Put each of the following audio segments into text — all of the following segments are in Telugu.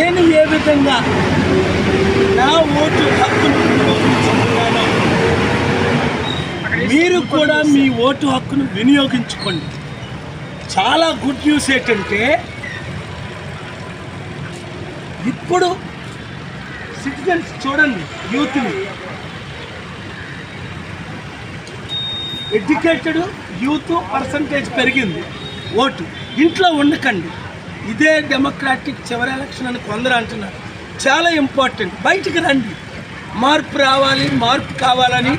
నేను ఏ విధంగా నా ఓటు హక్కును వినియోగించుకున్నానో మీరు కూడా మీ ఓటు హక్కును వినియోగించుకోండి. చాలా గుడ్ న్యూస్ ఏంటంటే ఇప్పుడు సిటిజన్స్ చూడండి, యూత్ని, ఎడ్యుకేటెడ్ యూత్ పర్సంటేజ్ పెరిగింది. ఓటు ఇంట్లో ఉండకండి, ఇదే డెమోక్రాటిక్ చివరి ఎలక్షన్ అని కొందరు అంటున్నారు. చాలా ఇంపార్టెంట్, బయటికి రండి. మార్పు రావాలి, మార్పు కావాలని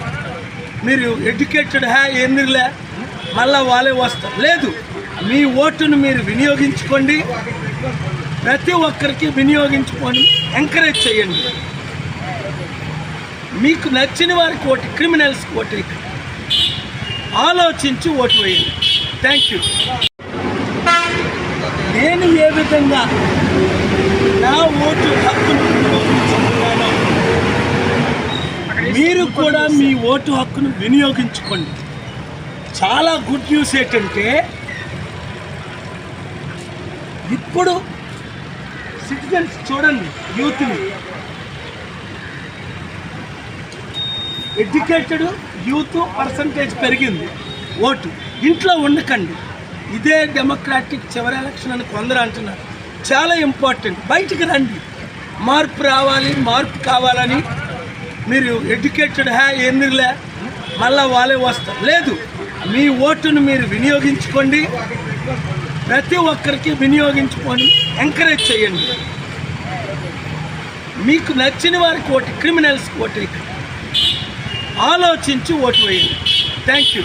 మీరు ఎడ్యుకేటెడ్ ఎందుకులే మళ్ళా వాళ్ళే వస్తారు, లేదు, మీ ఓటును మీరు వినియోగించుకోండి. ప్రతి ఒక్కరికి వినియోగించుకొని ఎంకరేజ్ చేయండి. మీకు నచ్చిన వారికి ఓటు, క్రిమినల్స్కి ఓటు వేయండి. ఆలోచించి ఓటు వేయండి. Thank you. నేను ఏ విధంగా నా ఓటు హక్కును వినియోగించుకున్నానో మీరు కూడా మీ ఓటు హక్కును వినియోగించుకోండి. చాలా గుడ్ న్యూస్ ఏంటంటే ఇప్పుడు సిటిజన్స్ చూడండి, యూత్ని, ఎడ్యుకేటెడ్ యూత్ పర్సంటేజ్ పెరిగింది. ఓటు ఇంట్లో ఉండకండి, ఇదే డెమోక్రాటిక్ చివరి ఎలక్షన్ అని కొందరు అంటున్నారు. చాలా ఇంపార్టెంట్, బయటికి రండి. మార్పు రావాలి, మార్పు కావాలని మీరు ఎడ్యుకేటెడ్ ఎందుకులే మళ్ళా వాళ్ళే వస్తారు, లేదు, మీ ఓటును మీరు వినియోగించుకోండి. ప్రతి ఒక్కరికి వినియోగించుకొని ఎంకరేజ్ చేయండి. మీకు నచ్చిన వారికి ఓటు, క్రిమినల్స్కి ఓటు వేయండి. ఆలోచించి ఓటు వేయండి. Thank you.